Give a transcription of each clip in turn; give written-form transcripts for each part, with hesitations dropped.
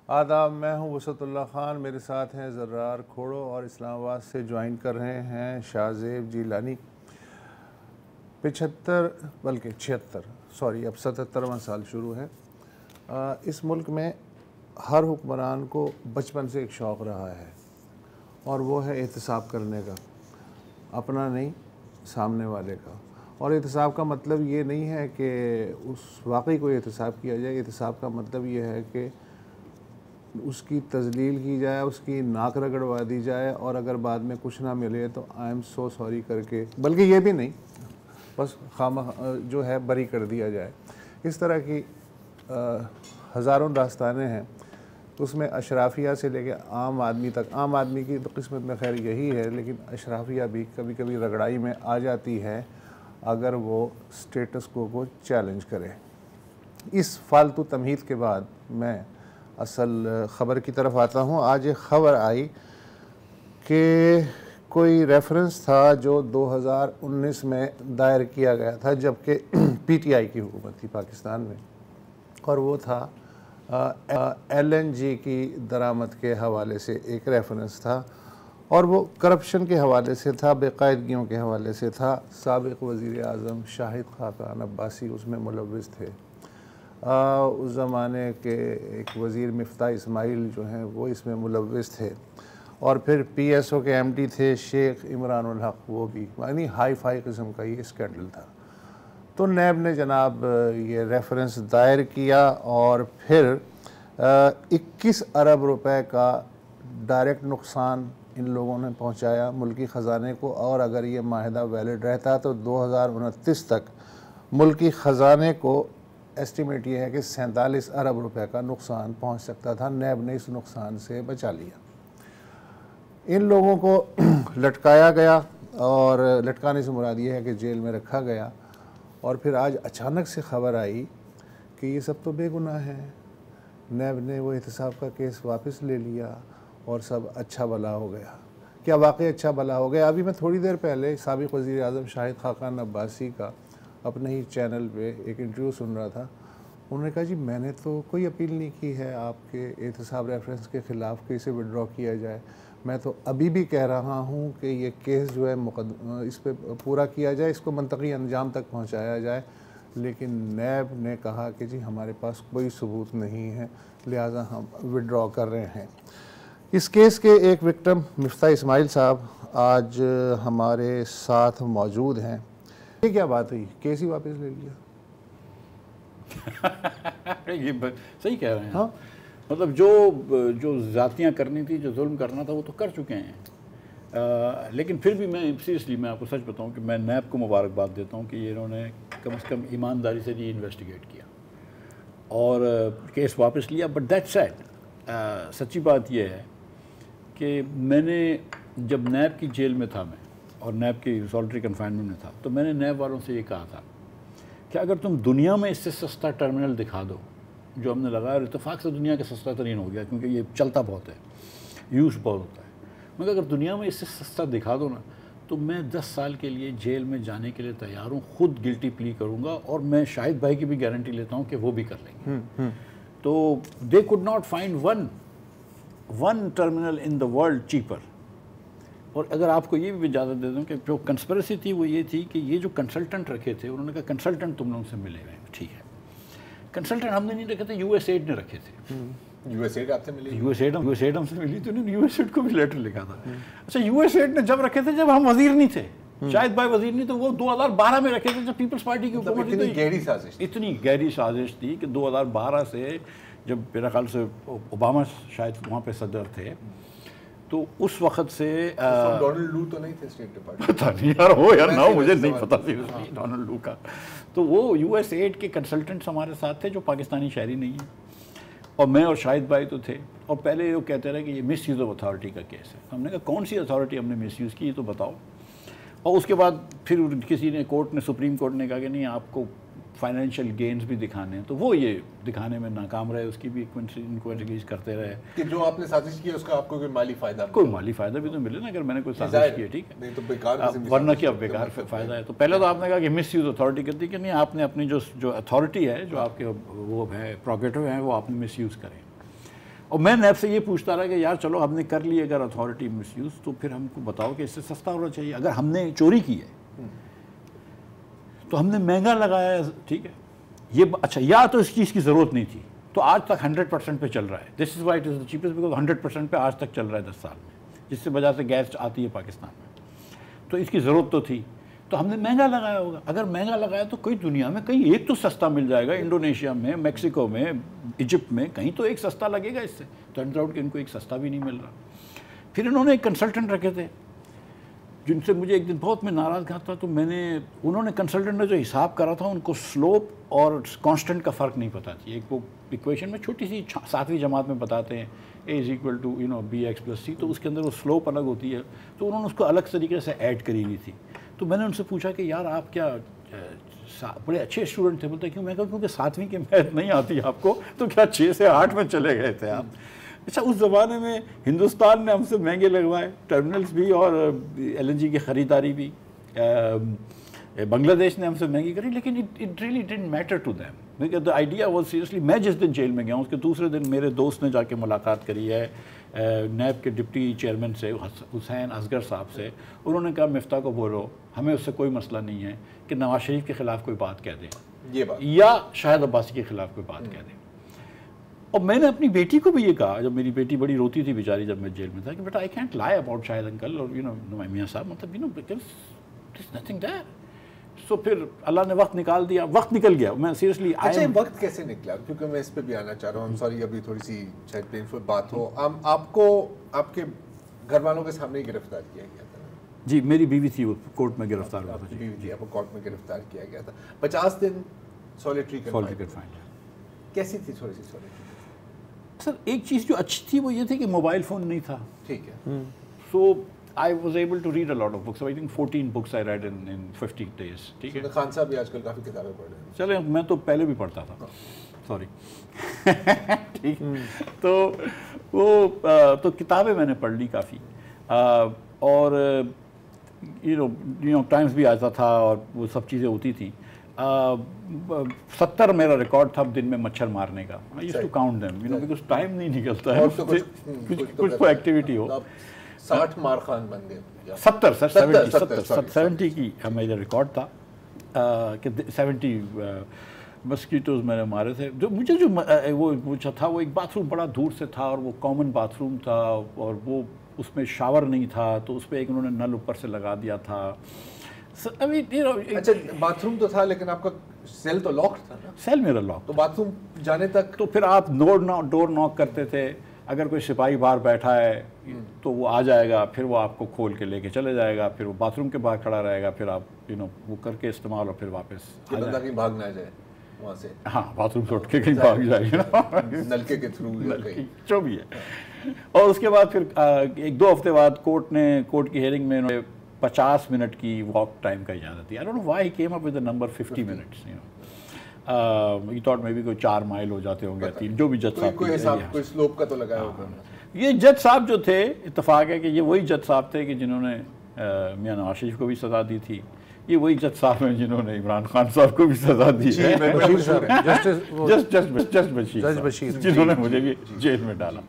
آداب، میں ہوں وسعت اللہ خان، میرے ساتھ ہیں زرار کھوڑو اور اسلام آباد سے جوائن کر رہے ہیں شاہ زیب جیلانی۔ 77واں سال شروع ہے۔ اس ملک میں ہر حکمران کو بچپن سے ایک شوق رہا ہے اور وہ ہے احتساب کرنے کا، اپنا نہیں سامنے والے کا۔ اور احتساب کا مطلب یہ نہیں ہے کہ اس واقعی کو احتساب کیا جائے، احتساب کا مطلب یہ ہے کہ اس کی تذلیل کی جائے، اس کی ناک رگڑوا دی جائے، اور اگر بعد میں کچھ نہ ملے تو آئی ایم سو سوری کر کے، بلکہ یہ بھی نہیں، بس جو ہے بری کر دیا جائے۔ اس طرح کی ہزاروں داستانیں ہیں، اس میں اشرافیہ سے لے کے عام آدمی تک۔ عام آدمی کی قسمت میں خیر یہی ہے، لیکن اشرافیہ بھی کبھی کبھی رگڑائی میں آ جاتی ہے اگر وہ سٹیٹس کو چیلنج کرے۔ اس فالتو تمہید کے بعد میں اصل خبر کی طرف آتا ہوں۔ آج ایک خبر آئی کہ کوئی ریفرنس تھا جو 2019 میں دائر کیا گیا تھا، جبکہ پی ٹی آئی کی حکومت تھی پاکستان میں، اور وہ تھا ایل این جی کی درآمد کے حوالے سے ایک ریفرنس تھا، اور وہ کرپشن کے حوالے سے تھا، بے قاعدگیوں کے حوالے سے تھا۔ سابق وزیر اعظم شاہد خاقان عباسی اس میں ملوث تھے۔ اس زمانے کے ایک وزیر مفتاح اسماعیل جو ہیں وہ اس میں ملوث تھے، اور پھر پی ایس او کے ایم ڈی تھے شیخ عمران الحق، وہ بھی، یعنی ہائی فائی قسم کا یہ اسکینڈل تھا۔ تو نیب نے جناب یہ ریفرنس دائر کیا، اور پھر 21 ارب روپے کا ڈائریکٹ نقصان ان لوگوں نے پہنچایا ملکی خزانے کو، اور اگر یہ معاہدہ ویلڈ رہتا تو 2029 تک ملکی خزانے کو ایسٹیمیٹ یہ ہے کہ 47 ارب روپے کا نقصان پہنچ سکتا تھا۔ نیب نے اس نقصان سے بچا لیا۔ ان لوگوں کو لٹکایا گیا، اور لٹکانے سے مراد یہ ہے کہ جیل میں رکھا گیا، اور پھر آج اچانک سے خبر آئی کہ یہ سب تو بے گناہ ہیں۔ نیب نے وہ احتساب کا کیس واپس لے لیا اور سب اچھا بھلا ہو گیا۔ کیا واقعی اچھا بھلا ہو گیا؟ ابھی میں تھوڑی دیر پہلے سابق وزیر اعظم شاہد خاقان عباسی کا اپنے ہی چینل پہ ایک انٹرویو سن رہا تھا۔ انہوں نے کہا جی میں نے تو کوئی اپیل نہیں کی ہے آپ کے احتساب ریفرنس کے خلاف کہ اسے وڈرا کیا جائے، میں تو ابھی بھی کہہ رہا ہوں کہ یہ کیس جو ہے اس پہ پورا کیا جائے، اس کو منطقی انجام تک پہنچایا جائے۔ لیکن نیب نے کہا کہ جی ہمارے پاس کوئی ثبوت نہیں ہے، لہٰذا ہم وڈرا کر رہے ہیں۔ اس کیس کے ایک وکٹم مفتاح اسماعیل صاحب آج ہمارے ساتھ موجود ہیں۔ یہ کیا بات ہوئی؟ کیس ہی واپس لے لیا؟ یہ صحیح کہہ رہے ہیں، مطلب جو ذاتیاں کرنی تھی، جو ظلم کرنا تھا، وہ تو کر چکے ہیں۔ لیکن پھر بھی میں سیریسلی میں آپ کو سچ بتاؤں کہ میں نیب کو مبارکباد دیتا ہوں کہ انہوں نے کم از کم ایمانداری سے ری انویسٹیگیٹ کیا اور کیس واپس لیا۔ بٹ دیٹ سیڈ، سچی بات یہ ہے کہ میں نے جب نیب کی جیل میں تھا میں، اور نیب کی سالٹری کنفائنمنٹ میں تھا، تو میں نے نیب والوں سے یہ کہا تھا کہ اگر تم دنیا میں اس سے سستا ٹرمینل دکھا دو جو ہم نے لگایا، اور اتفاق سے دنیا کا سستا ترین ہو گیا کیونکہ یہ چلتا بہت ہے، یوز بہت ہوتا ہے، مگر اگر دنیا میں اس سے سستا دکھا دو نا تو میں 10 سال کے لیے جیل میں جانے کے لیے تیار ہوں، خود گلٹی پلی کروں گا، اور میں شاہد بھائی کی بھی گارنٹی لیتا ہوں کہ وہ بھی کر لیں گے۔ تو they could not find one terminal in the world cheaper. اور اگر آپ کو یہ بھی اجازت دے دوں کہ جو کنسپریسی تھی وہ یہ تھی کہ یہ جو کنسلٹنٹ رکھے تھے، انہوں نے کہا کنسلٹنٹ تم نے ان سے ملے ہوئے ہیں، ٹھیک ہے، کنسلٹنٹ ہم نے نہیں رکھے تھے، یو ایس ایڈ نے رکھے تھے۔ یو ایس ایڈ آپ سے ملی؟ یو ایس ایڈ ہم سے ملی، تو انہوں نے یو ایس ایڈ کو بھی لیٹر لکھا تھا۔ اچھا، یو ایس ایڈ نے جب رکھے تھے جب ہم وزیر نہیں تھے، شاہد بھائی وزیر نہیں، تو وہ 2012 میں رکھے تھے جب پیپلز پارٹی کی حکومت تھی۔ اتنی گہری سازش، اتنی گہری سازش تھی کہ 2012 سے جب میرا خیال سے اوباما شاید وہاں پہ صدر تھے، تو اس وقت سے ڈونلڈ لو تو نہیں تھے اسٹیٹ ڈپارٹمنٹ، پتہ نہیں یار ہو یا نہ ہو، مجھے نہیں پتا ڈونلڈ لو کا۔ تو وہ یو ایس ایڈ کے کنسلٹنٹس ہمارے ساتھ تھے جو پاکستانی شہری نہیں ہیں، اور میں اور شاہد بھائی تو تھے، اور پہلے وہ کہتے رہے کہ یہ مس یوز آف اتھارٹی کا کیس ہے۔ ہم نے کہا کون سی اتھارٹی ہم نے مس یوز کی، یہ تو بتاؤ۔ اور اس کے بعد پھر کسی نے سپریم کورٹ نے کہا کہ نہیں آپ کو فائنینشیل گینز بھی دکھانے ہیں، تو وہ یہ دکھانے میں ناکام رہے، اس کی بھی انکوائریز کرتے رہے کہ جو آپ نے سازش کی اس کا آپ کو کوئی مالی فائدہ، کوئی مالی فائدہ بھی تو ملے نا، اگر میں نے کوئی سازش کی ہے، ٹھیک ہے، ورنہ کیا بیکار فائدہ ہے۔ تو پہلے تو آپ نے کہا کہ مس یوز اتھارٹی کرتی کہ نہیں، آپ نے اپنی جو اتھارٹی ہے، جو آپ کے وہ ہے پروگیٹو ہیں، وہ آپ نے مس یوز کریں۔ اور میں نیب سے یہ پوچھتا رہا کہ یار چلو ہم نے کر لی اگر اتھارٹی مس یوز تو پھر ہم کو بتاؤ کہ اس سے سستا ہونا چاہیے. اگر ہم نے چوری کی ہے تو ہم نے مہنگا لگایا ہے, ٹھیک ہے, یہ اچھا یا تو اس چیز کی ضرورت نہیں تھی تو آج تک 100% پہ چل رہا ہے. This is why it is the cheapest because 100% پہ آج تک چل رہا ہے 10 سال میں, جس سے وجہ سے گیس آتی ہے پاکستان میں. تو اس کی ضرورت تو تھی تو ہم نے مہنگا لگایا ہوگا. اگر مہنگا لگایا تو کوئی دنیا میں کہیں ایک تو سستا مل جائے گا, انڈونیشیا میں, میکسیکو میں, ایجپٹ میں کہیں تو ایک سستا لگے گا اس سے. ٹرنز آؤٹ کہ ان کو ایک سستا بھی نہیں مل رہا. پھر انہوں نے ایک کنسلٹنٹ رکھے تھے جن سے مجھے ایک دن بہت میں ناراض کہا تھا, تو انہوں نے کنسلٹنٹ نے جو حساب کرا تھا ان کو سلوپ اور کانسٹنٹ کا فرق نہیں پتا تھی. ایک وہ ایکویشن میں چھوٹی سی 7ویں جماعت میں بتاتے ہیں A=, BX+C, تو اس کے اندر وہ سلوپ الگ ہوتی ہے, تو انہوں نے اس کو الگ طریقے سے ایڈ کری ہوئی تھی. تو میں نے ان سے پوچھا کہ یار آپ کیا بڑے اچھے اسٹوڈنٹ تھے؟ بولتے کیوں؟ میں کہا کیونکہ 7ویں کی میتھ نہیں آتی آپ کو, تو کیا 6 سے 8 میں چلے گئے تھے آپ؟ اچھا, اس زمانے میں ہندوستان نے ہم سے مہنگے لگوائے ٹرمینلز بھی اور LNG کی خریداری بھی, بنگلہ دیش نے ہم سے مہنگی کری, لیکن it really didn't matter to them. کیونکہ دا آئیڈیا واز سیریسلی, میں جس دن جیل میں گیا ہوں اس کے دوسرے دن میرے دوست نے جا کے ملاقات کری ہے نیب کے ڈپٹی چیئرمین سے, حسین اصغر صاحب سے. انہوں نے کہا مفتاح کو بولو, ہمیں اس سے کوئی مسئلہ نہیں ہے کہ نواز شریف کے خلاف کوئی بات کہہ دیں یہ بات, یا شاہد عباسی کے خلاف کوئی بات کہہ دیں. اور میں نے اپنی بیٹی کو بھی یہ کہا, جب میری بیٹی بڑی روتی تھی بیچاری جب میں جیل میں تھا, کہ بیٹا آئی کینٹ لائی اباؤٹ شاہد انکل اور میاں صاحب, مطلب because there is nothing there. سو پھر اللہ نے وقت نکال دیا, وقت نکل گیا. میں سیریسلی اچھا وقت کیسے نکلا؟ کیونکہ میں اس پہ بھی آنا چاہ رہا ہوں. سوری ابھی تھوڑی سی شاید پینفل بات ہو. آپ کو آپ کے گھر والوں کے سامنے گرفتار کیا گیا تھا؟ جی, میری بیوی تھی, وہ کورٹ میں گرفتار ہوا تھا. بیوی تھی, آپ کو کورٹ میں گرفتار کیا گیا تھا. 50 دن سولیٹری کنفائنمنٹ. کیسی تھی تھوڑی سی سولیٹری؟ سر ایک چیز جو اچھی تھی وہ یہ تھی کہ موبائل فون نہیں تھا. ٹھیک ہے. سو I was able to read a lot of books. I think 14 books I read in 15 days. ٹھیک ہے. خان صاحب بھی آج کل کافی کتابیں پڑھ رہے ہیں. چلے, میں تو پہلے بھی پڑھتا تھا, سوری. ٹھیک, تو وہ تو کتابیں میں نے پڑھ لی کافی, اور ٹائمز بھی آتا تھا اور وہ سب چیزیں ہوتی تھیں. 70 میرا ریکارڈ تھا دن میں مچھر مارنے کا. I used to count them, because time نہیں نکلتا ہے, کچھ کوئی ایکٹیویٹی ہو. 60 مار خان بن گئے. 70 سر 70 کی میرا ریکارڈ تھا کہ 70 مسکیٹوز میں نے مارے تھے. جو مجھے جو وہ پوچھا تھا, وہ ایک باتھ روم بڑا دور سے تھا اور وہ کامن باتھ روم تھا اور وہ اس میں شاور نہیں تھا, تو اس پہ ایک انہوں نے نل اوپر سے لگا دیا تھا. اچھا باتھ روم تو تھا لیکن آپ کا سیل تو لاک تھا نا؟ سیل میرا لاک. تو باتھ روم جانے تک تو پھر آپ ڈور ناک کرتے تھے, اگر کوئی سپاہی باہر بیٹھا ہے تو وہ آ جائے گا, پھر وہ آپ کو کھول کے لے کے چلے جائے گا, پھر وہ باتھ روم کے باہر کھڑا رہے گا, پھر آپ وہ کر کے استعمال اور پھر واپس بندہ کہیں بھاگ نہ جائے وہاں سے. ہاں, باتھ روم سے اٹھ کے کہیں بھاگ جائے گا نلکے کے تھرو جو بھی ہے. اور اس کے بعد پھر 1-2 ہفتے بعد کورٹ کی ہیئرنگ میں انہوں نے 50 منٹ کی واک ٹائم کا اجازت دی. I don't know why he came up with the number 50 minutes. He thought maybe کوئی 4 مائل ہو جاتے ہوں گے, 3, جو بھی جج صاحب. کوئی سلوپ کا تو لگایا ہوگا. یہ جج صاحب جو تھے, اتفاق ہے کہ یہ وہی جج صاحب تھے کہ جنہوں نے میاں نواز شریف کو بھی سزا دی تھی. یہ وہی جج صاحب ہیں جنہوں نے عمران خان صاحب کو بھی سزا دی ہے, جج بشیر, جنہوں نے مجھے بھی جیل میں ڈالا.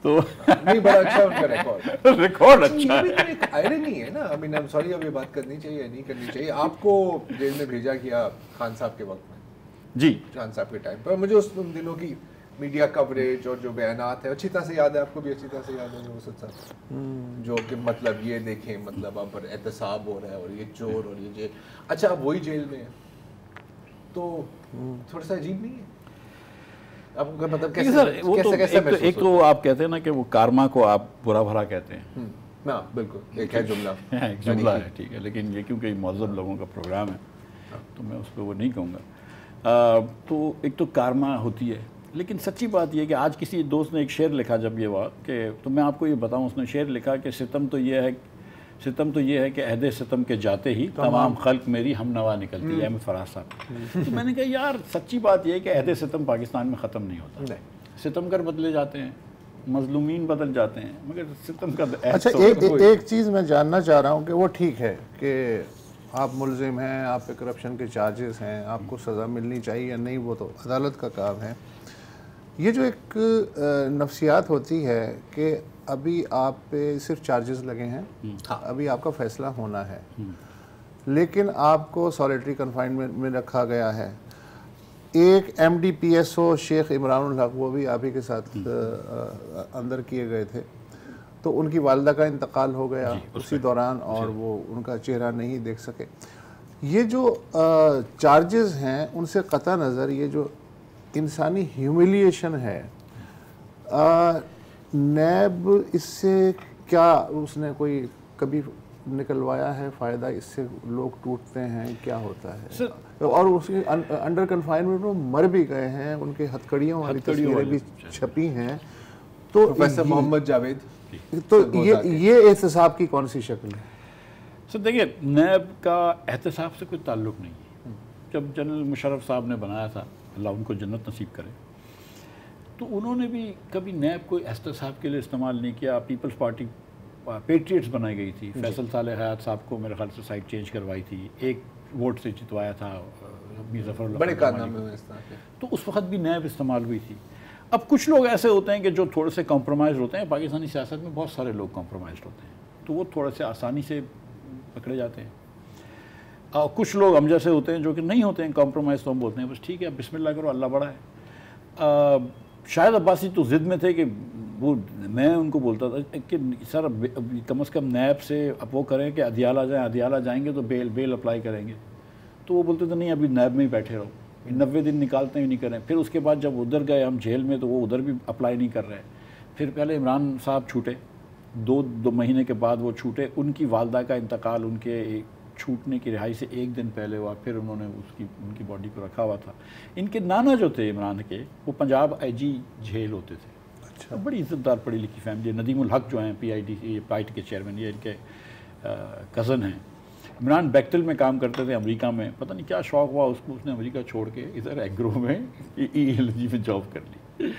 تو نہیں, بڑا اچھا ان کا ریکارڈ اچھا ہے. ایک آئرنی ہے نا, I mean I'm sorry, اب یہ بات کرنی چاہیے نہیں کرنی چاہیے. آپ کو جیل میں بھیجا گیا خان صاحب کے وقت میں, جی خان صاحب کے ٹائم پر. مجھے اس دنوں کی میڈیا کوریج اور جو بیانات ہیں اچھی طرح سے یاد ہے, آپ کو بھی اچھی طرح سے یاد ہے وسط صاحب, جو کہ مطلب یہ دیکھیں, مطلب اب پر احتساب ہو رہا ہے اور یہ چور اور یہ جیل. اچھا اب وہی جیل میں ہے تو تھوڑا سا عجیب نہیں ہے آپ کو؟ مطلب کیسے ایک تو آپ کہتے ہیں نا کہ وہ کارما کو آپ برا بھرا کہتے ہیں. ہاں بالکل, ایک ہے جملہ, ایک جملہ ہے, ٹھیک ہے, لیکن یہ کیونکہ مہذب لوگوں کا پروگرام ہے تو میں اس پہ وہ نہیں کہوں گا. تو ایک تو کارما ہوتی ہے, لیکن سچی بات یہ کہ آج کسی دوست نے ایک شعر لکھا جب یہ ہوا کہ, تو میں آپ کو یہ بتاؤں, اس نے شعر لکھا کہ ستم تو یہ ہے کہ عہد ستم کے جاتے ہی تمام خلق میری ہم نوا نکلتی ہے. احمد فراز صاحب. تو میں نے کہا یار سچی بات یہ ہے کہ عہد ستم پاکستان میں ختم نہیں ہوتا. ستمگر بدلے جاتے ہیں, مظلومین بدل جاتے ہیں, مگر ستم کا. اچھا ایک چیز میں جاننا چاہ رہا ہوں کہ وہ ٹھیک ہے کہ آپ ملزم ہیں, آپ پہ کرپشن کے چارجز ہیں, آپ کو سزا ملنی چاہیے یا نہیں, وہ تو عدالت کا کام ہے. یہ جو ایک نفسیات ہوتی ہے کہ ابھی آپ پہ صرف چارجز لگے ہیں, ابھی آپ کا فیصلہ ہونا ہے, لیکن آپ کو سولیٹری کنفائنمنٹ میں رکھا گیا ہے. ایک M D P S O Sheikh Imran الحق, وہ بھی آپ ہی کے ساتھ اندر کیے گئے تھے, تو ان کی والدہ کا انتقال ہو گیا اسی دوران, اور وہ ان کا چہرہ نہیں دیکھ سکے. یہ جو چارجز ہیں ان سے قطع نظر یہ جو انسانی ہیوملیشن ہے, نیب اس سے کیا اس نے کوئی کبھی نکلوایا ہے فائدہ؟ اس سے لوگ ٹوٹتے ہیں, کیا ہوتا ہے؟ اور اس کی انڈر کنفائنمنٹ میں مر بھی گئے ہیں, ان کے ہتھکڑیوں والی تصویریں بھی چھپی ہیں. تو پروفیسر محمد جاوید, تو یہ احتساب کی کون سی شکل ہے؟ سر دیکھیے, نیب کا احتساب سے کوئی تعلق نہیں ہے. جب جنرل مشرف صاحب نے بنایا تھا, اللہ ان کو جنت نصیب کرے, تو انہوں نے بھی کبھی نیب کو احتساب کے لیے استعمال نہیں کیا. پیپلز پارٹی پیٹریٹس بنائی گئی تھی, فیصل صالح حیات صاحب کو میرے خیال سے سائٹ چینج کروائی تھی, ایک ووٹ سے جتوایا تھا ظفر اللہ, بڑے کارنامے ہوئے اس طرح کے. تو اس وقت بھی نیب استعمال ہوئی تھی. اب کچھ لوگ ایسے ہوتے ہیں کہ جو تھوڑے سے کمپرومائز ہوتے ہیں. پاکستانی سیاست میں بہت سارے لوگ کمپرومائزڈ ہوتے ہیں, تو وہ تھوڑے سے آسانی سے پکڑے جاتے ہیں. اور کچھ لوگ ہم جیسے ہوتے ہیں جو کہ نہیں ہوتے ہیں کمپرومائز, تو ہم بولتے ہیں بس ٹھیک ہے بسم اللہ کرو, اللہ بڑا ہے. شاہد عباسی تو ضد میں تھے کہ وہ, میں ان کو بولتا تھا کہ سر کم از کم نیب سے اب وہ کریں کہ ادیالہ جائیں, ادیالہ جائیں گے تو بیل اپلائی کریں گے. تو وہ بولتے تھے نہیں ابھی نیب میں ہی بیٹھے رہو, 90 دن نکالتے ہیں نہیں کریں. پھر اس کے بعد جب ادھر گئے ہم جیل میں, تو وہ ادھر بھی اپلائی نہیں کر رہے. پھر پہلے عمران صاحب چھوٹے, دو مہینے کے بعد وہ چھوٹے. ان کی والدہ کا انتقال ان کے چھوٹنے کی رہائی سے ایک دن پہلے ہوا. پھر انہوں نے ان کی باڈی کو رکھا ہوا تھا. ان کے نانا جو تھے عمران کے, وہ پنجاب آئی جی جھیل ہوتے تھے. اچھا, بڑی عزت دار پڑھی لکھی فیملی. ندیم الحق جو ہیں پی آئی ڈی پائٹ کے چیئرمین, یہ ان کے کزن ہیں. عمران بیکٹل میں کام کرتے تھے امریکہ میں, پتہ نہیں کیا شوق ہوا اس کو, اس نے امریکہ چھوڑ کے ادھر ایگرو میں ELG میں جاب کر لی.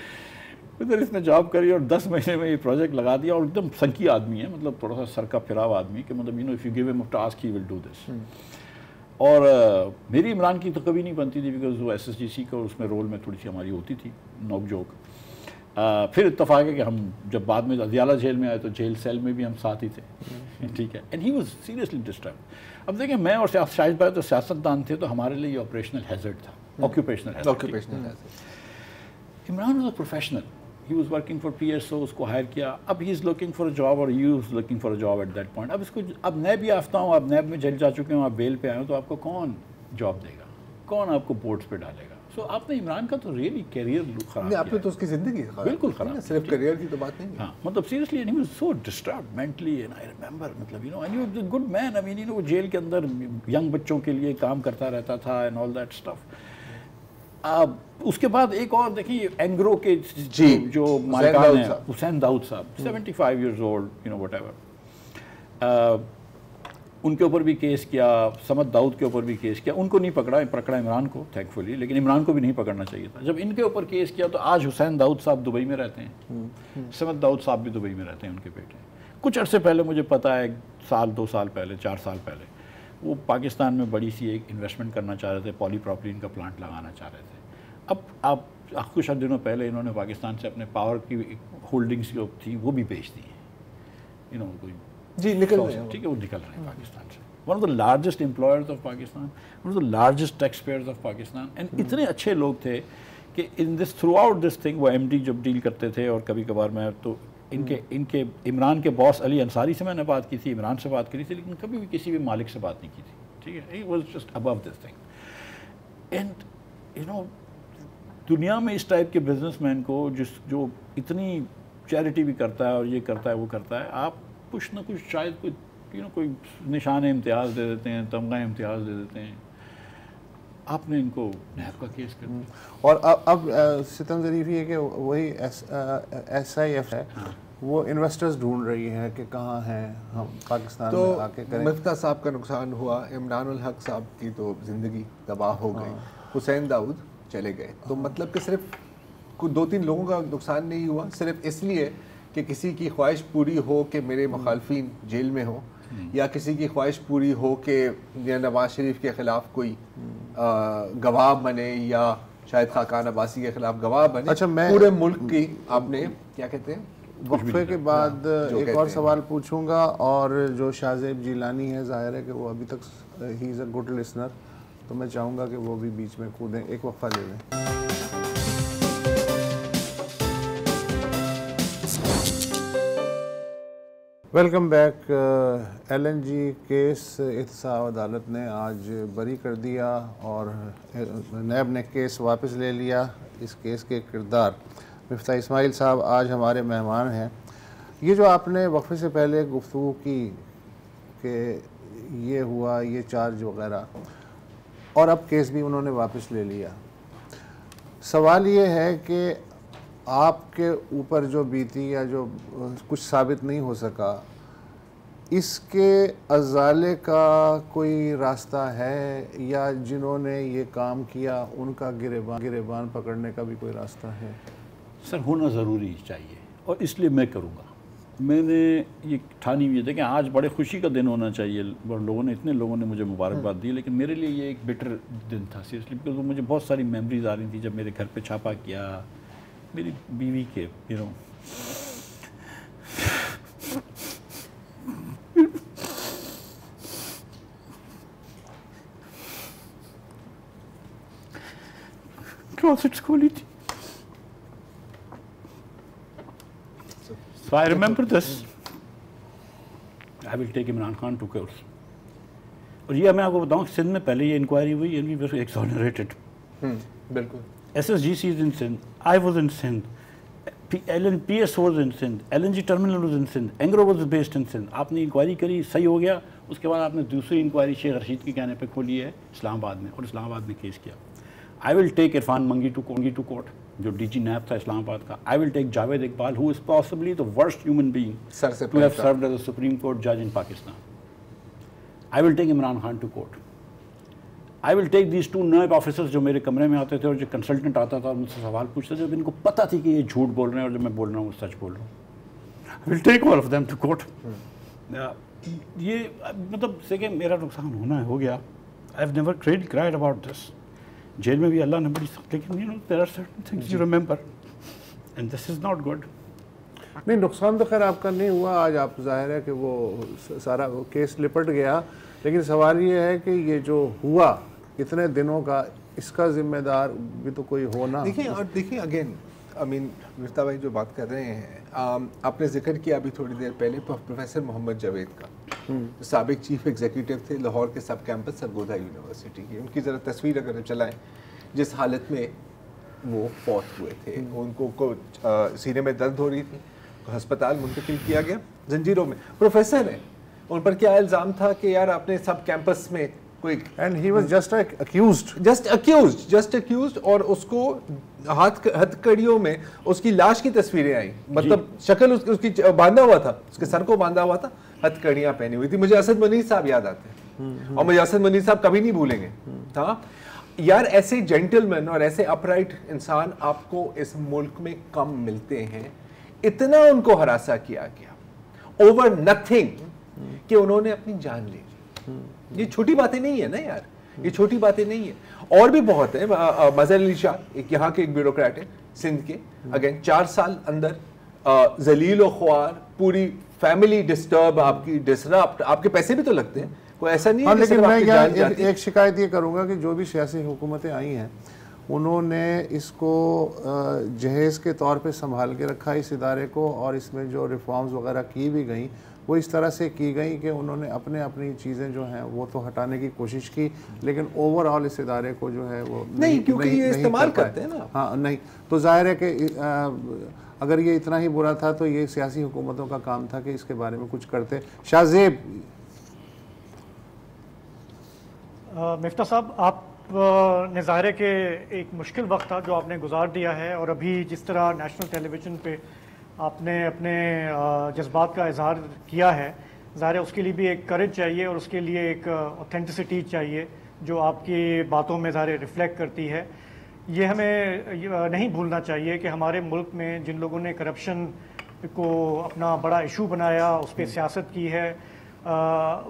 ادھر اس نے جاب کری اور 10 مہینے میں یہ پروجیکٹ لگا دیا. اور ایک دم سنکی آدمی ہے, مطلب تھوڑا سا سر کا پھراو آدمی, کہ مطلب اف یو گیو ہم a task he will do this. اور میری عمران کی تو کبھی نہیں بنتی تھی, بیکاز وہ SSGC کا اس میں رول میں تھوڑی سی ہماری ہوتی تھی نوک جوک. پھر اتفاق ہے کہ ہم جب بعد میں ادیالہ جیل میں آئے تو جیل سیل میں بھی ہم ساتھ ہی تھے. ٹھیک ہے, and he was seriously disturb. اب دیکھیں میں اور شاہد بھائی تو سیاستدان تھے, تو ہمارے لیے یہ آپریشنل ہیزرڈ تھا, occupational hazard. Imran was a professional, he was working for PSO, اس کو ہائر کیا. اب he is looking for a job, اور you is looking for a job at that point. اب اس کو اب نیب یافتہ ہوں, اب نیب میں جیل جا چکے ہوں, آپ بیل پہ آئے ہوں, تو آپ کو کون جاب دے گا, کون آپ کو بورڈز پہ ڈالے گا؟ سو آپ نے عمران کا تو ریئلی کیریئر خراب کیا. آپ نے تو اس کی زندگی بالکل خراب, صرف کیریئر کی تو بات نہیں. ہاں مطلب seriously, and he was so disturbed mentally. And I remember, مطلب and he was a good man. I mean وہ جیل کے اندر ینگ بچوں کے لیے کام کرتا رہتا تھا اینڈ آل دیٹ اسٹف. اس کے بعد ایک اور دیکھیے, اینگرو کے جو مالکان ہیں, حسین داؤد صاحب, 75 ایئرز اولڈ, وٹ ایور, ان کے اوپر بھی کیس کیا. سمد داؤد کے اوپر بھی کیس کیا. ان کو نہیں پکڑا عمران کو تھینک فلی, لیکن عمران کو بھی نہیں پکڑنا چاہیے تھا. جب ان کے اوپر کیس کیا تو آج حسین داؤد صاحب دبئی میں رہتے ہیں, سمد داؤد صاحب بھی دبئی میں رہتے ہیں, ان کے بیٹے. کچھ عرصے پہلے مجھے پتہ ہے, 2 سال پہلے 4 سال پہلے, وہ پاکستان میں بڑی سی ایک انویسٹمنٹ کرنا چاہ رہے تھے, پولی پروپلین کا پلانٹ لگانا چاہ رہے تھے. اب آپ کچھ دنوں پہلے انہوں نے پاکستان سے اپنے پاور کی ہولڈنگس جو تھیں وہ بھی بیچ دی ہیں. نکل رہے ہیں, ٹھیک ہے, وہ نکل رہے ہیں پاکستان سے. One of the largest employers of Pakistan, one of the largest tax payers of Pakistan. And اتنے اچھے لوگ تھے کہ in this throughout this thing, وہ MD جب ڈیل کرتے تھے, اور کبھی کبھار میں تو ان کے عمران کے باس علی انصاری سے میں نے بات کی تھی, عمران سے بات کی تھی, لیکن کبھی بھی کسی بھی مالک سے بات نہیں کی تھی. ٹھیک ہے, he was just about this thing. And دنیا میں اس ٹائپ کے بزنس مین کو جو اتنی چیریٹی بھی کرتا ہے اور یہ کرتا ہے وہ کرتا ہے, آپ کچھ نہ کچھ شاید کوئی نشان امتیاز دے دیتے ہیں, تمغہ امتیاز دے دیتے ہیں. آپ نے ان کو نیب کا کیس کر دیا. اور اب ستم ظریف یہ کہ وہی SIF ہے, وہ انویسٹرز ڈھونڈ رہی ہے کہ کہاں ہیں, ہم پاکستان میں آ کے کریں. مفتاح صاحب کا نقصان ہوا, عمران الحق صاحب کی تو زندگی تباہ ہو گئی, حسین داؤد چلے گئے. تو مطلب کہ صرف 2-3 لوگوں کا نقصان نہیں ہوا صرف اس لیے کہ کسی کی خواہش پوری ہو کہ میرے مخالفین جیل میں ہوں, یا کسی کی خواہش پوری ہو کہ نواز شریف کے خلاف کوئی گواہ بنے یا شاہد خاقان عباسی کے خلاف گواہ بنے. اچھا میں پورے ملک کی آپ نے کیا کہتے ہیں وقفے کے بعد ایک اور سوال پوچھوں گا, اور جو شاہ زیب جیلانی ہے ظاہر ہے کہ وہ ابھی تک ہی از اے گڈ لسنر, تو میں چاہوں گا کہ وہ بھی بیچ میں کودیں. ایک وقفہ لے لیں. Welcome back. L N G case احتساب عدالت نے آج بری کر دیا اور نیب نے کیس واپس لے لیا. اس کیس کے کردار مفتاح اسماعیل صاحب آج ہمارے مہمان ہیں. یہ جو آپ نے وقفے سے پہلے گفتگو کی کہ یہ ہوا, یہ چارج وغیرہ, اور اب کیس بھی انہوں نے واپس لے لیا, سوال یہ ہے کہ آپ کے اوپر جو بیتی یا جو کچھ ثابت نہیں ہو سکا, اس کے ازالے کا کوئی راستہ ہے, یا جنہوں نے یہ کام کیا ان کا گریبان پکڑنے کا بھی کوئی راستہ ہے؟ سر ہونا ضروری چاہیے, اور اس لیے میں کروں گا. میں نے یہ ٹھانی ہوئی ہے, دیکھیں آج بڑے خوشی کا دن ہونا چاہیے, لوگوں نے اتنے لوگوں نے مجھے مبارکباد دی, لیکن میرے لیے یہ ایک بیٹر دن تھا سیریسلی, بیکاز وہ مجھے بہت ساری میموریز آ رہی تھی جب میرے گھر پہ چھاپا کیا میری بیوی کے, کلوزٹس کھولی تھی. So I remember this. I will take Imran Khan to court. اور یہ میں آپ کو بتاؤں سندھ میں پہلے یہ انکوائری ہوئی, and we were exonerated. بالکل. SSGC is in Sindh, I was in Sindh, PS was in Sindh, LNG terminal was in Sindh, Engro was based in Sindh. آپ نے انکوائری کری, صحیح ہو گیا, اس کے بعد آپ نے دوسری انکوائری شیخ رشید کے کہنے پہ کھولی ہے اسلام آباد میں, اور اسلام آباد میں کیس کیا. I will take عرفان منگی to court, جو ڈی جی نیب تھا اسلام آباد کا. I will take Javed Iqbal, who is possibly the worst human being to have served as a Supreme Court judge in Pakistan. I will take Imran Khan to court. I will take these two NAB officers جو میرے کمرے میں آتے تھے, اور جو consultant آتا تھا اور مجھ سے سوال پوچھتے تھے, جب ان کو پتہ تھی کہ یہ جھوٹ بول رہے ہیں اور جب میں بول رہا ہوں وہ سچ بول رہا ہوں. I will take all of them to court. یہ مطلب سے کہ میرا نقصان ہونا ہے, ہو گیا. I have never really cried about this. جیل میں بھی اللہ نے بڑی سخت, لیکن there are certain things you remember and this is not good. نہیں, نقصان تو خیر آپ کا نہیں ہوا. آج آپ ظاہر ہے کہ وہ سارا کیس لپٹ گیا, لیکن سوال یہ ہے کہ یہ جو ہوا اتنے دنوں کا, اس کا ذمہ دار بھی تو کوئی ہونا. دیکھیں اگین مفتاح بھائی جو بات کر رہے ہیں, آپ نے ذکر کیا ابھی تھوڑی دیر پہلے پروفیسر محمد جاوید کا, سابق چیف ایگزیکٹو تھے لاہور کے سب کیمپس سرگودا یونیورسٹی کی. ان کی ذرا تصویر اگر چلائیں, جس حالت میں وہ فوت ہوئے تھے, ان کو سینے میں درد ہو رہی تھی, ہسپتال منتقل کیا گیا زنجیروں میں. پروفیسر ہیں, ان پر کیا الزام تھا کہ یار آپ نے سب کیمپس میں کوئی, and he was just accused, اور اس کو ہتھ کڑیوں میں اس کی لاش کی تصویریں آئیں, مطلب شکل اس کی باندھا ہوا تھا, اس کے سر کو باندھا ہوا تھا, ہتھ کڑیاں پہنی ہوئی تھی. مجھے اسد منیر صاحب یاد آتے ہیں, اور مجھے اسد منیر صاحب کبھی نہیں بھولیں گے. ہاں یار, ایسے جینٹل مین اور ایسے اپرائٹ انسان آپ کو اس ملک میں کم ملتے ہیں. اتنا ان کو ہراساں کیا گیا اوور نتھنگ کہ انہوں نے اپنی جان لے لی. یہ چھوٹی باتیں نہیں ہے نا یار, یہ چھوٹی باتیں نہیں ہیں. اور بھی بہت ہیں. مظہر علی شاہ ایک یہاں کے ایک بیوروکریٹ ہے سندھ کے, اگین 4 سال اندر ذلیل و خوار, پوری فیملی ڈسٹرب, آپ کی ڈسرپٹ, آپ کے پیسے بھی تو لگتے ہیں, کوئی ایسا نہیں ہے. لیکن میں ایک شکایت یہ کروں گا کہ جو بھی سیاسی حکومتیں آئی ہیں انہوں نے اس کو جہیز کے طور پہ سنبھال کے رکھا اس ادارے کو, اور اس میں جو ریفارمز وغیرہ کی بھی گئیں وہ اس طرح سے کی گئیں کہ انہوں نے اپنی چیزیں جو ہیں وہ تو ہٹانے کی کوشش کی, لیکن اوور آل اس ادارے کو جو ہے وہ نہیں, کیونکہ یہ استعمال کرتے ہیں نا. ہاں نہیں, تو ظاہر ہے کہ اگر یہ اتنا ہی برا تھا تو یہ سیاسی حکومتوں کا کام تھا کہ اس کے بارے میں کچھ کرتے. شاہ زیب. مفتاح صاحب, آپ نے ظاہر ہے کہ ایک مشکل وقت تھا جو آپ نے گزار دیا ہے, اور ابھی جس طرح نیشنل ٹیلی ویژن پہ آپ نے اپنے جذبات کا اظہار کیا ہے, ظاہر ہے اس کے لیے بھی ایک کریج چاہیے, اور اس کے لیے ایک اوتھینٹسٹی چاہیے جو آپ کی باتوں میں ظاہر ریفلیکٹ کرتی ہے. یہ ہمیں نہیں بھولنا چاہیے کہ ہمارے ملک میں جن لوگوں نے کرپشن کو اپنا بڑا ایشو بنایا, اس پہ سیاست کی ہے,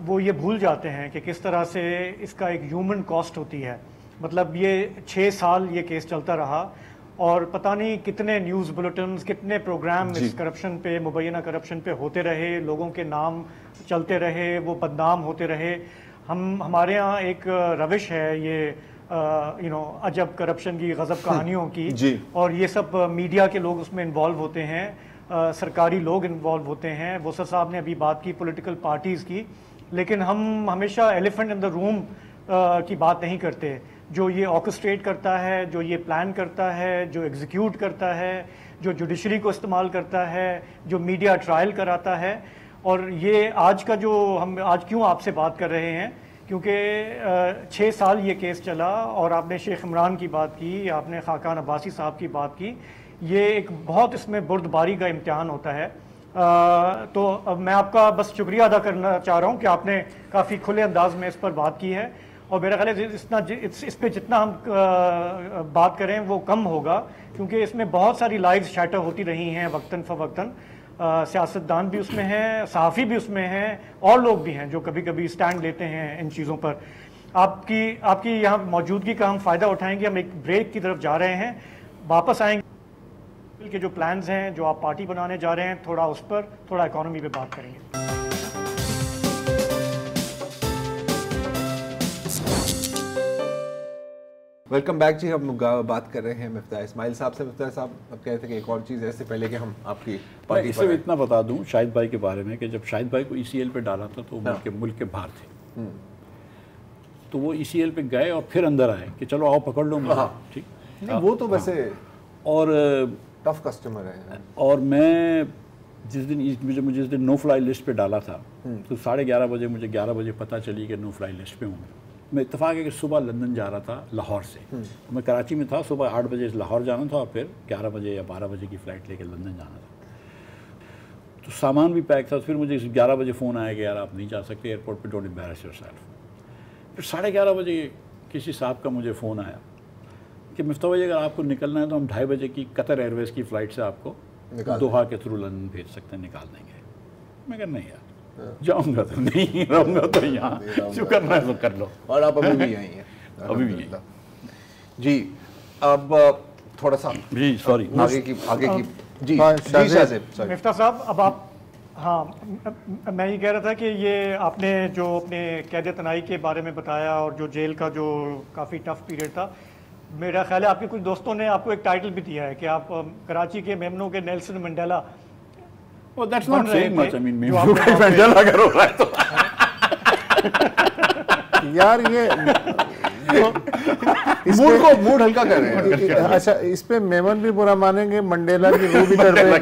وہ یہ بھول جاتے ہیں کہ کس طرح سے اس کا ایک ہیومن کاسٹ ہوتی ہے. مطلب یہ 6 سال یہ کیس چلتا رہا اور پتہ نہیں کتنے نیوز بلٹنز، کتنے پروگرام اس کرپشن پہ، مبینہ کرپشن پہ ہوتے رہے، لوگوں کے نام چلتے رہے، وہ بدنام ہوتے رہے. ہمارے ہاں ایک روش ہے یہ عجب کرپشن کی، غضب کہانیوں کی، اور یہ سب میڈیا کے لوگ اس میں انوالو ہوتے ہیں، سرکاری لوگ انوالو ہوتے ہیں. وسط صاحب نے ابھی بات کی پولیٹیکل پارٹیز کی، لیکن ہم ہمیشہ ایلیفنٹ ان دا روم کی بات نہیں کرتے. جو یہ آرکسٹریٹ کرتا ہے، جو یہ پلان کرتا ہے، جو ایگزیکیوٹ کرتا ہے، جو جوڈیشری کو استعمال کرتا ہے، جو میڈیا ٹرائل کراتا ہے. اور یہ آج کا جو ہم آج کیوں آپ سے بات کر رہے ہیں، کیونکہ 6 سال یہ کیس چلا اور آپ نے شیخ عمران کی بات کی، آپ نے خاقان عباسی صاحب کی بات کی. یہ ایک بہت اس میں بردباری کا امتحان ہوتا ہے. تو اب میں آپ کا بس شکریہ ادا کرنا چاہ رہا ہوں کہ آپ نے کافی کھلے انداز میں اس پر بات کی ہے، اور میرا خیال ہے اس پہ جتنا ہم بات کریں وہ کم ہوگا، کیونکہ اس میں بہت ساری لائیوز شیٹر ہوتی رہی ہیں وقتاً فوقتاً. سیاستدان بھی اس میں ہیں، صحافی بھی اس میں ہیں، اور لوگ بھی ہیں جو کبھی کبھی سٹینڈ لیتے ہیں ان چیزوں پر. آپ کی یہاں موجودگی کا ہم فائدہ اٹھائیں گے. ہم ایک بریک کی طرف جا رہے ہیں، واپس آئیں گے کہ جو پلانز ہیں، جو آپ پارٹی بنانے جا رہے ہیں، تھوڑا اس پر، تھوڑا اکانومی پہ بات کریں گے. ویلکم بیک جی. ہم بات کر رہے ہیں مفتاح اسماعیل صاحب سے. مفتاح صاحب اب کہتے ہیں کہ ایک اور چیز ہے، اس سے پہلے کہ ہم آپ کی پارٹی پر اتنا بتا دوں شاہد بھائی کے بارے میں کہ جب شاہد بھائی کو ECL پہ ڈالا تھا تو ملک کے باہر تھے، تو وہ ECL پہ گئے اور پھر اندر آئے کہ چلو آؤ پکڑ لو مجھے. ٹھیک، وہ تو ویسے اور ٹف کسٹمر ہے. اور میں مجھے جس دن نو فلائی لسٹ پہ ڈالا تھا تو 11:30 بجے مجھے 11 بجے پتہ چلی کہ نو فلائی لسٹ پہ ہوں. میں اتفاق ہے کہ صبح لندن جا رہا تھا لاہور سے. میں کراچی میں تھا، صبح 8 بجے لاہور جانا تھا اور پھر 11 بجے یا 12 بجے کی فلائٹ لے کے لندن جانا تھا. تو سامان بھی پیک تھا. پھر مجھے 11 بجے فون آیا کہ یار آپ نہیں جا سکتے ایئرپورٹ پہ، ڈونٹ امبیرس یور سیلف. پھر 11:30 بجے کسی صاحب کا مجھے فون آیا کہ مفتاح بھائی اگر آپ کو نکلنا ہے تو ہم 2:30 بجے کی قطر ایئر ویز کی فلائٹ سے آپ کو دوحہ کے تھرو لندن بھیج سکتے ہیں، نکال دیں گے. میں کہا نہیں یار، جاؤں گا تو نہیں، رہوں گا تو یہاں، جو کرنا ہے تو کر لو. اور آپ ابھی بھی یہیں ہیں؟ ابھی بھی یہیں. جی اب تھوڑا سا جی سوری آگے کی جی مفتاح صاحب اب آپ، ہاں میں یہ کہہ رہا تھا کہ یہ آپ نے جو اپنے قید تنہائی کے بارے میں بتایا اور جو جیل کا جو کافی ٹف پیریڈ تھا، میرا خیال ہے آپ کے کچھ دوستوں نے آپ کو ایک ٹائٹل بھی دیا ہے کہ آپ کراچی کے میمنوں کے Nelson Mandela. Oh, that's not saying much. I mean, Mandela اگر ہو رہا ہے تو یار یہ موڈ ہلکا کر رہے ہیں. اچھا اس پہ میمن بھی برا مانیں گے، منڈیلا کی روح بھی ڈر رہے ہیں.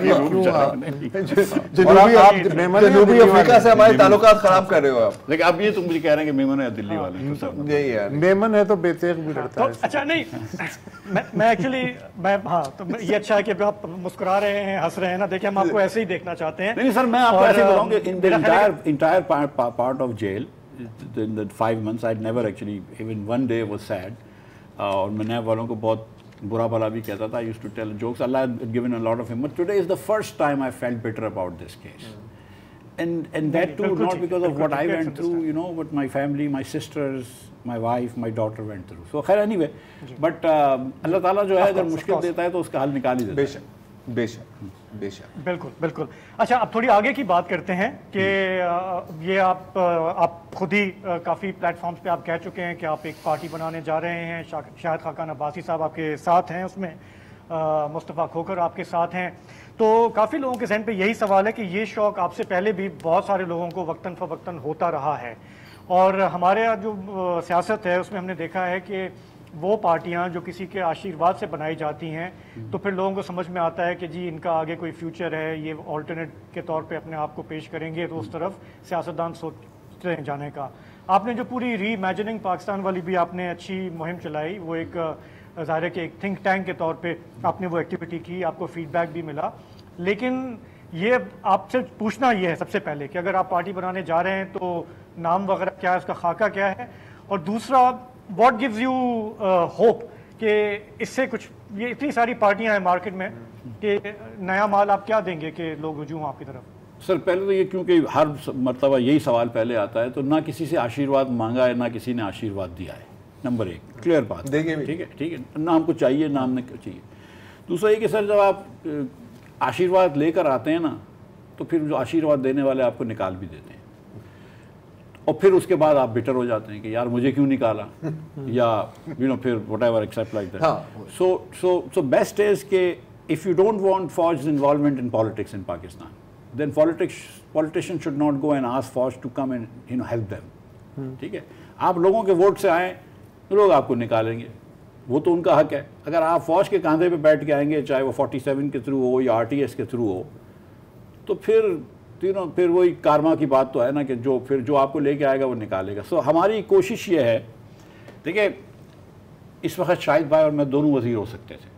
جنوبی افریقہ سے ہمارے تعلقات خراب کر رہے ہو آپ. لیکن اب یہ تو مجھے کہہ رہے ہیں کہ میمن ہے دلی والے. میمن ہے تو بیتیغ بھی ڈرتا ہے. اچھا نہیں، میں ایکچولی ہاں تو یہ اچھا ہے کہ آپ مسکرا رہے ہیں، ہنس رہے ہیں نا. دیکھیں ہم آپ کو ایسے ہی دیکنا چاہتے ہیں. نہیں سر، میں آپ کو ایسے بتاؤں کہ ان the entire part of jail in the 5 months I'd never actually even one day was sad. اور میں نیب والوں کو بہت برا بھلا بھی کہتا تھا. I used to tell jokes. Allah had given a lot of him. But today is the first time I felt bitter about this case. And that too not because of what I went through, you know, but my family, my sisters, my wife, my daughter went through. So خیر anyway, but اللہ تعالیٰ جو ہے اگر مشکل دیتا ہے تو اس کا حل نکال ہی دیتا ہے. بے شک بے شک. بالکل بالکل. اچھا اب تھوڑی آگے کی بات کرتے ہیں کہ یہ آپ خود ہی کافی پلیٹ فارمز پہ آپ کہہ چکے ہیں کہ آپ ایک پارٹی بنانے جا رہے ہیں. شاہد خاقان عباسی صاحب آپ کے ساتھ ہیں، اس میں مصطفیٰ کھوکھر آپ کے ساتھ ہیں. تو کافی لوگوں کے ذہن پہ یہی سوال ہے کہ یہ شوق آپ سے پہلے بھی بہت سارے لوگوں کو وقتاً فوقتاً ہوتا رہا ہے، اور ہمارے جو سیاست ہے اس میں ہم نے دیکھا ہے کہ وہ پارٹیاں جو کسی کے آشیرواد سے بنائی جاتی ہیں تو پھر لوگوں کو سمجھ میں آتا ہے کہ جی ان کا آگے کوئی فیوچر ہے، یہ آلٹرنیٹ کے طور پہ اپنے آپ کو پیش کریں گے، تو اس طرف سیاستدان سوچتے ہیں جانے کا. آپ نے جو پوری ری امیجننگ پاکستان والی بھی آپ نے اچھی مہم چلائی، وہ ایک ظاہر ہے کہ ایک تھنک ٹینک کے طور پہ آپ نے وہ ایکٹیویٹی کی، آپ کو فیڈ بیک بھی ملا. لیکن یہ آپ سے پوچھنا یہ ہے سب سے پہلے کہ اگر آپ پارٹی بنانے جا رہے ہیں تو نام وغیرہ کیا ہے، اس کا خاکہ کیا ہے، اور دوسرا واٹ گیوز یو ہوپ کہ اس سے کچھ، یہ اتنی ساری پارٹیاں ہیں مارکیٹ میں کہ نیا مال آپ کیا دیں گے کہ لوگ رجوع ہوں آپ کی طرف؟ سر پہلے تو یہ کیونکہ ہر مرتبہ یہی سوال پہلے آتا ہے، تو نہ کسی سے آشیرواد مانگا ہے نہ کسی نے آشیرواد دیا ہے. نمبر 1 کلیئر بات، دیکھیں بھی ٹھیک ہے ٹھیک ہے، نہ ہم کو چاہیے نہ ہم نے چاہیے. دوسرا یہ کہ سر جب آپ آشیرواد لے کر آتے ہیں نا تو پھر جو آشیرواد دینے والے آپ کو نکال بھی دیتے ہیں اور پھر اس کے بعد آپ بٹر ہو جاتے ہیں کہ یار مجھے کیوں نکالا یا پھر what ever accept like that. So best is کہ if you don't want Fauch's involvement in politics in Pakistan, then politicians should not go and ask Fauch to come and help them. ٹھیک ہے، آپ لوگوں کے vote سے آئیں، لوگ آپ کو نکالیں گے، وہ تو ان کا حق ہے. اگر آپ فوج کے کاندھے پہ بیٹھ کے آئیں گے، چاہے وہ 47 کے تھرو ہو یا RTS کے تھرو ہو، تو پھر وہی کارما کی بات تو ہے نا کہ جو آپ کو لے کے آئے گا وہ نکالے گا. سو ہماری کوشش یہ ہے، دیکھیں اس وقت شاہد بھائی اور میں دونوں وزیر ہو سکتے تھے،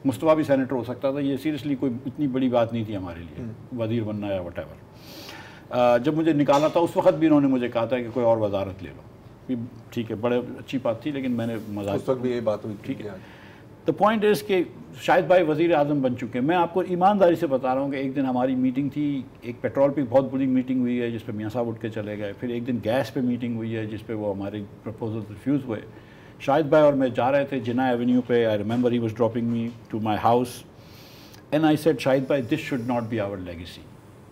مصطفیٰ بھی سینیٹر ہو سکتا تھا، یہ سیریسلی کوئی اتنی بڑی بات نہیں تھی ہمارے لیے وزیر بننا یا وٹ ایور. جب مجھے نکالا تھا اس وقت بھی انہوں نے مجھے کہا تھا کہ کوئی اور وزارت لے لو، ٹھیک ہے بڑے اچھی بات تھی، لیکن میں نے مزاج اس وقت بھی یہ بات ہوئی. ٹھیک ہے. دا پوائنٹ از کہ شاہد بھائی وزیر اعظم بن چکے ہیں. میں آپ کو ایمانداری سے بتا رہا ہوں کہ ایک دن ہماری میٹنگ تھی، ایک پیٹرول پہ بہت بڑی میٹنگ ہوئی ہے جس پہ میاں صاحب اٹھ کے چلے گئے. پھر ایک دن گیس پہ میٹنگ ہوئی ہے جس پہ وہ ہمارے پرپوزل ریفیوز ہوئے. شاہد بھائی اور میں جا رہے تھے جناح ایونیو پہ. I remember he was dropping me to my house and I said Shahid بھائی this should not be our legacy,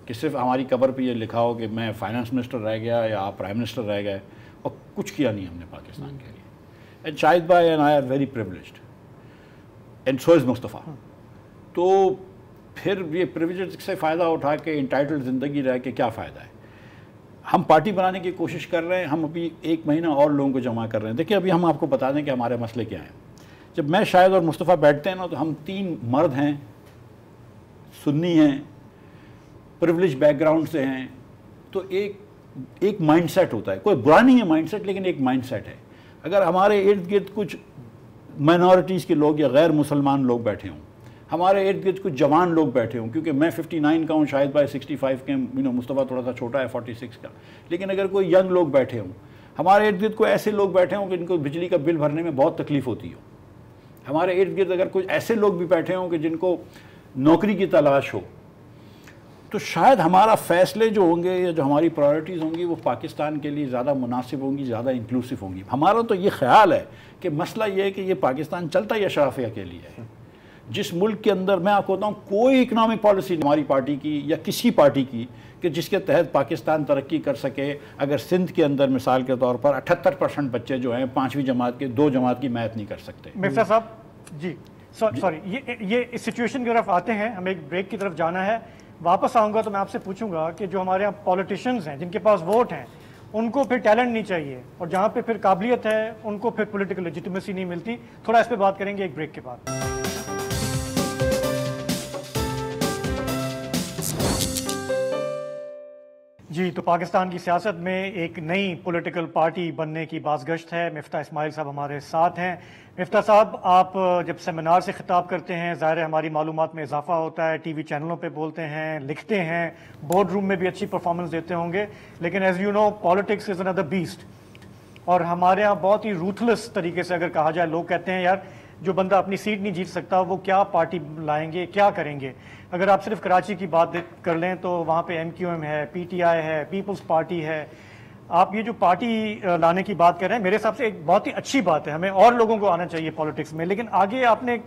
کہ صرف ہماری قبر پہ یہ لکھا ہو کہ میں فائنانس منسٹر رہ گیا یا آپ پرائم منسٹر رہ گئے اور کچھ کیا نہیں ہم نے پاکستان کے لیے. اینڈ شاہد بھائی and I are very privileged and so is Mustafa. تو پھر یہ پریولیج سے فائدہ اٹھا کے انٹائٹل زندگی رہ کے کیا فائدہ ہے. ہم پارٹی بنانے کی کوشش کر رہے ہیں، ہم ابھی 1 مہینہ اور لوگوں کو جمع کر رہے ہیں. دیکھیں ابھی ہم آپ کو بتا دیں کہ ہمارے مسئلے کیا ہیں. جب میں شاہد اور مصطفیٰ بیٹھتے ہیں نا تو ہم 3 مرد ہیں، سنی ہیں، پریولیج بیک گراؤنڈ سے ہیں. تو ایک مائنڈ سیٹ ہوتا ہے، کوئی برا نہیں ہے مائنڈ سیٹ، لیکن ایک مائنڈ سیٹ ہے. اگر ہمارے ارد گرد کچھ مائنورٹیز کے لوگ یا غیر مسلمان لوگ بیٹھے ہوں، ہمارے ارد گرد کچھ جوان لوگ بیٹھے ہوں، کیونکہ میں 59 کا ہوں، شاہد بھائی 65 کے، مصطفیٰ تھوڑا سا چھوٹا ہے 46 کا، لیکن اگر کوئی ینگ لوگ بیٹھے ہوں، ہمارے ارد گرد کوئی ایسے لوگ بیٹھے ہوں کہ ان کو بجلی کا بل بھرنے میں بہت تکلیف ہوتی ہو، ہمارے ارد گرد اگر کچھ ایسے لوگ بھی بیٹھے ہوں کہ جن کو نوکری کی تلاش ہو، تو شاید ہمارا فیصلے جو ہوں گے یا جو ہماری پرائرٹیز ہوں گی وہ پاکستان کے لیے زیادہ مناسب ہوں گی، زیادہ انکلوسیو ہوں گی. ہمارا تو یہ خیال ہے کہ مسئلہ یہ ہے کہ یہ پاکستان چلتا ہی اشرافیہ کے لیے ہے. جس ملک کے اندر میں آپ کو بتاؤں کوئی اکنامک پالیسی ہماری پارٹی کی یا کسی پارٹی کی کہ جس کے تحت پاکستان ترقی کر سکے. اگر سندھ کے اندر مثال کے طور پر 78% بچے جو ہیں 5ویں جماعت کے 2 جماعت کی میتھ نہیں کر سکتے. مفتاح صاحب جی سوری، یہ اس سچویشن کی طرف آتے ہیں، ہمیں ایک بریک کی طرف جانا ہے. واپس آؤں گا تو میں آپ سے پوچھوں گا کہ جو ہمارے یہاں پولیٹیشنز ہیں جن کے پاس ووٹ ہیں ان کو پھر ٹیلنٹ نہیں چاہیے، اور جہاں پہ پھر قابلیت ہے ان کو پھر پولیٹیکل لیجیٹمیسی نہیں ملتی. تھوڑا اس پہ بات کریں گے ایک بریک کے بعد. جی تو پاکستان کی سیاست میں ایک نئی پولیٹیکل پارٹی بننے کی بازگشت ہے. مفتاح اسماعیل صاحب ہمارے ساتھ ہیں. مفتاح صاحب، آپ جب سیمینار سے خطاب کرتے ہیں ظاہر ہے ہماری معلومات میں اضافہ ہوتا ہے، ٹی وی چینلوں پہ بولتے ہیں، لکھتے ہیں، بورڈ روم میں بھی اچھی پرفارمنس دیتے ہوں گے، لیکن as you know politics is اندر بیسٹ. اور ہمارے ہاں بہت ہی روتھلیس طریقے سے اگر کہا جائے، لوگ کہتے ہیں یار جو بندہ اپنی سیٹ نہیں جیت سکتا وہ کیا پارٹی لائیں گے، کیا کریں گے. اگر آپ صرف کراچی کی بات کر لیں تو وہاں پہ MQM ہے، PTI ہے، پیپلز پارٹی ہے. آپ یہ جو پارٹی لانے کی بات کر رہے ہیں میرے حساب سے ایک بہت ہی اچھی بات ہے، ہمیں اور لوگوں کو آنا چاہیے پالیٹکس میں. لیکن آگے آپ نے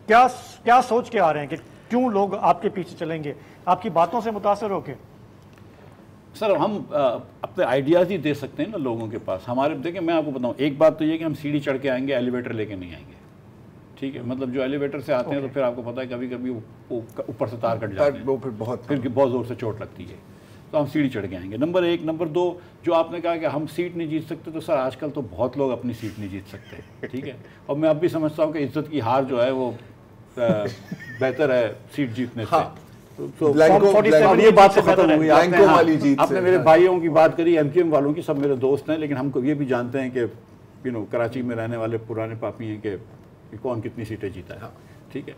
کیا سوچ کے آ رہے ہیں کہ کیوں لوگ آپ کے پیچھے چلیں گے؟ آپ کی باتوں سے متاثر ہو کے؟ سر ہم اپنے آئیڈیاز ہی دے سکتے ہیں نا لوگوں کے پاس. ہمارے دیکھیں میں آپ کو بتاؤں، ایک بات تو یہ کہ ہم سیڑھی چڑھ کے آئیں گے، ایلیویٹر لے کے نہیں آئیں گے. ٹھیک ہے، مطلب جو ایلیویٹر سے آتے ہیں تو پھر آپ کو پتہ ہے کبھی کبھی وہ اوپر سے تار کٹ جاتے ہیں، پھر بہت زور سے چوٹ لگتی ہے. تو ہم سیڑھی چڑھ کے آئیں گے. نمبر 1. نمبر 2، جو آپ نے کہا کہ ہم سیٹ نہیں جیت سکتے، تو سر آج کل تو بہت لوگ اپنی سیٹ نہیں جیت سکتے. ٹھیک ہے، اور میں اب بھی سمجھتا ہوں کہ عزت کی ہار جو ہے وہ بہتر ہے سیٹ جیتنے سے. یہ بات تو ختم ہو گئی. آپ نے میرے بھائیوں کی بات کری، MQM والوں کی، سب میرے دوست ہیں، لیکن ہم کو یہ بھی جانتے ہیں کہ کراچی میں رہنے والے پرانے پاپی ہیں کہ کون کتنی سیٹیں جیتا ہے. ٹھیک ہے،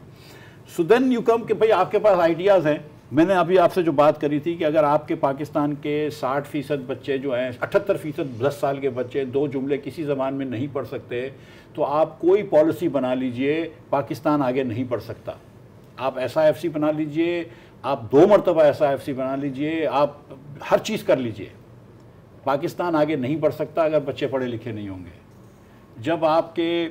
سو دین یو کم کہ بھائی آپ کے پاس آئیڈیاز ہیں. میں نے ابھی آپ سے جو بات کری تھی کہ اگر آپ کے پاکستان کے 60% بچے جو ہیں، 78% 10 سال کے بچے 2 جملے کسی زبان میں نہیں پڑھ سکتے، تو آپ کوئی پالیسی بنا لیجئے، پاکستان آگے نہیں بڑھ سکتا. آپ SIFC بنا لیجئے، آپ 2 مرتبہ SIFC بنا لیجئے، آپ ہر چیز کر لیجئے، پاکستان آگے نہیں بڑھ سکتا اگر بچے پڑھے لکھے نہیں ہوں گے. جب آپ کے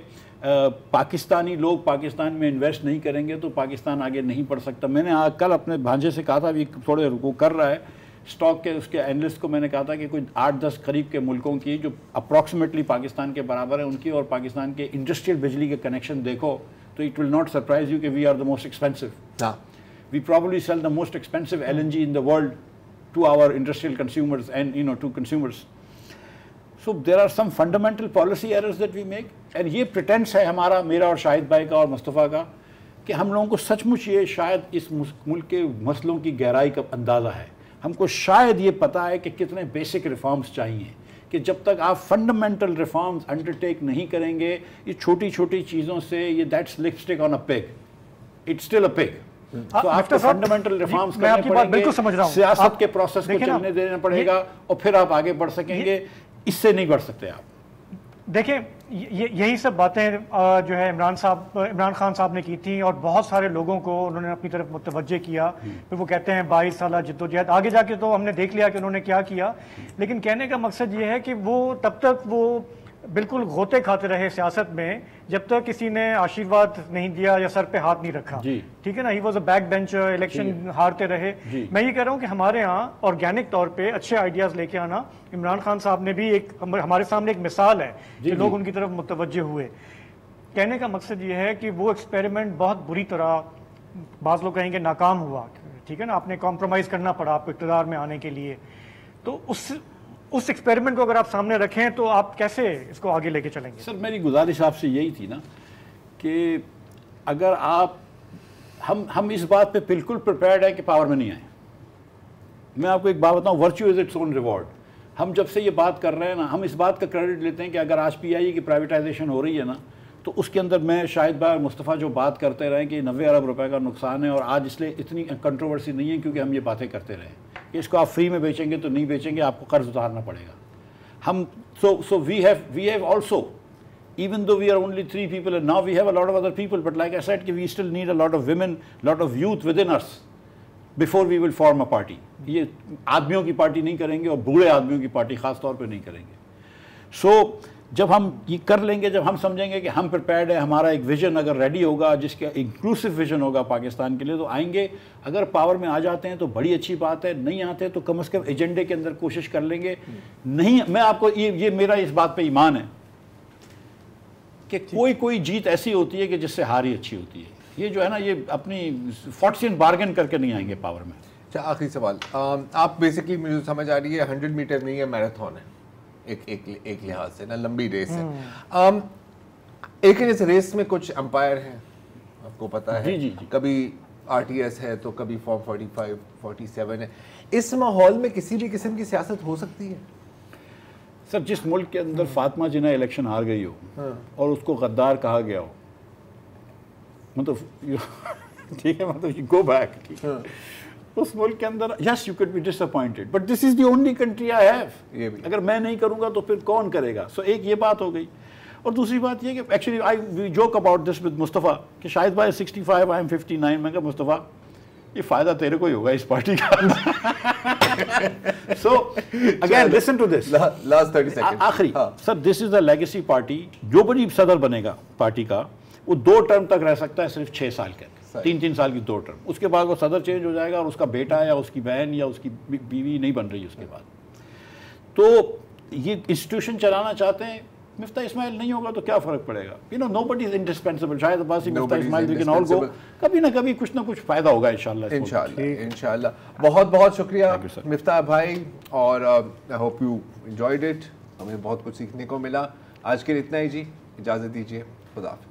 پاکستانی لوگ پاکستان میں انویسٹ نہیں کریں گے تو پاکستان آگے نہیں بڑھ سکتا. میں نے کل اپنے بھانجے سے کہا تھا, ابھی تھوڑے رکو کر رہا ہے اسٹاک کے, اس کے اینالسٹ کو میں نے کہا تھا کہ کوئی 8-10 قریب کے ملکوں کی جو اپروکسیمیٹلی پاکستان کے برابر ہیں ان کی اور پاکستان کے انڈسٹریل بجلی کے کنیکشن دیکھو تو it will not surprise you کہ we are the most expensive. We probably sell the most expensive LNG in the world to our industrial consumers and to consumers. So there are some fundamental policy errors that we make, and یہ pretense ہے ہمارا, میرا اور شاہد بھائی کا اور مصطفیٰ کا, کہ ہم لوگوں کو سچ مچ یہ شاید اس ملک کے مسئلوں کی گہرائی کا اندازہ ہے. ہم کو شاید یہ پتہ ہے کہ کتنے بیسک ریفارمز چاہیے, کہ جب تک آپ فنڈامنٹل ریفارمز انڈرٹیک نہیں کریں گے, یہ چھوٹی چھوٹی چیزوں سے یہ that's lipstick on a pig, it's still a pig. تو آپ کو فنڈامنٹل ریفارمز کرنے پڑیں گے, سیاست کے پروسیس کو چلنے دینا پڑے گا, اور پھر آپ آگے بڑھ سکیں گے. اس سے نہیں بڑھ سکتے آپ. دیکھیں یہی سب باتیں جو ہے عمران خان صاحب نے کی تھیں, اور بہت سارے لوگوں کو انہوں نے اپنی طرف متوجہ کیا. پھر وہ کہتے ہیں 22 سالہ جدوجہد, آگے جا کے تو ہم نے دیکھ لیا کہ انہوں نے کیا کیا. لیکن کہنے کا مقصد یہ ہے کہ وہ تب تک وہ بالکل غوطے کھاتے رہے سیاست میں جب تک کسی نے آشیرواد نہیں دیا یا سر پہ ہاتھ نہیں رکھا. ٹھیک ہے نا, he was a back bencher, election ہارتے رہے. میں یہ کہہ رہا ہوں کہ ہمارے ہاں آرگینک طور پہ اچھے آئیڈیاز لے کے آنا. عمران خان صاحب نے بھی ایک ہمارے سامنے ایک مثال ہے کہ لوگ ان کی طرف متوجہ ہوئے. کہنے کا مقصد یہ ہے کہ وہ ایکسپیریمنٹ بہت بری طرح, بعض لوگ کہیں گے ناکام ہوا. ٹھیک ہے نا, آپ نے کمپرومائز کرنا پڑا آپ کو اقتدار میں آنے کے لیے. تو اس ایکسپیریمنٹ کو اگر آپ سامنے رکھیں تو آپ کیسے اس کو آگے لے کے چلیں گے؟ سر میری گزارش آپ سے یہی تھی نا کہ اگر آپ ہم اس بات پہ بالکل پریپیئرڈ ہے کہ پاور میں نہیں آئیں. میں آپ کو ایک بات بتاؤں, ورچو از اٹس اون ریوارڈ. ہم جب سے یہ بات کر رہے ہیں نا, ہم اس بات کا کریڈٹ لیتے ہیں کہ اگر آج PIE کی پرائیویٹائزیشن ہو رہی ہے نا, تو اس کے اندر میں شاہد بھائی اور مصطفیٰ جو بات کرتے رہے کہ 90 ارب روپے کا نقصان ہے, اور آج اس لیے اتنی کنٹروورسی نہیں ہے کیونکہ ہم یہ باتیں کرتے رہے کہ اس کو آپ فری میں بیچیں گے تو نہیں بیچیں گے, آپ کو قرض اتارنا پڑے گا. ہم so we have also, even though we are only 3 people and now we have a lot of other people, but like I said, we still need a lot of women, lot of youth within us before we will form a party. یہ آدمیوں کی party نہیں کریں گے, اور بوڑھے آدمیوں کی پارٹی خاص طور پہ نہیں کریں گے. سو جب ہم یہ کر لیں گے, جب ہم سمجھیں گے کہ ہم پریپیئرڈ ہیں, ہمارا ایک ویژن اگر ریڈی ہوگا جس کا انکلوسیو ویژن ہوگا پاکستان کے لیے, تو آئیں گے. اگر پاور میں آ جاتے ہیں تو بڑی اچھی بات ہے, نہیں آتے تو کم از کم ایجنڈے کے اندر کوشش کر لیں گے. نہیں, میں آپ کو یہ میرا اس بات پہ ایمان ہے کہ کوئی جیت ایسی ہوتی ہے کہ جس سے ہار ہی اچھی ہوتی ہے. یہ جو ہے نا, یہ اپنی فورٹسین بارگن کر کے نہیں آئیں گے پاور میں. اچھا, آخری سوال, آپ بیسکلی مجھے سمجھ آ رہی ہے 100 میٹر نہیں ہے, میراتھن ہے ایک لحاظ سے نا, لمبی ریس ہے. ایک اس ریس میں کچھ امپائر ہیں, آپ کو پتا ہے, کبھی RTS ہے تو کبھی فارم 45 47 ہے. اس ماحول میں کسی بھی قسم کی سیاست ہو سکتی ہے؟ سر جس ملک کے اندر فاطمہ جناح الیکشن ہار گئی ہو اور اس کو غدار کہا گیا ہو, مطلب ٹھیک ہے, مطلب گو بیک, اس ملک کے اندر yes you could be disappointed, but this is the only country I have. اگر میں نہیں کروں گا تو پھر کون کرے گا؟ سو ایک یہ بات ہو گئی. اور دوسری بات یہ کہ actually I joke about this with Mustafa کہ شاہد بھائی 65, آئی ایم 59. میں کہا مصطفیٰ یہ فائدہ تیرے کو ہی ہوگا اس پارٹی کا. So again listen to this, last 30 second آخری. Sir this is the legacy party. جو بڑی صدر بنے گا پارٹی کا وہ 2 ٹرم تک رہ سکتا ہے, صرف 6 سال کے, 3 سال کی 2 ٹرم. اس کے بعد وہ صدر چینج ہو جائے گا, اور اس کا بیٹا یا اس کی بہن یا اس کی بیوی نہیں بن رہی اس کے بعد. تو یہ انسٹیٹیوشن چلانا چاہتے ہیں, مفتاح اسماعیل نہیں ہوگا تو کیا فرق پڑے گا؟ nobody is indispensable. شاید عباسی, مفتاح اسماعیل, we can all go. کبھی نہ کبھی کچھ نہ کچھ فائدہ ہوگا انشاءاللہ. بہت بہت شکریہ مفتاح بھائی, اور I hope you enjoyed it. ہمیں بہت کچھ سیکھنے کو ملا. آج کے لیے اتنا ہی جی, اجازت دیجیے, خدا حافظ.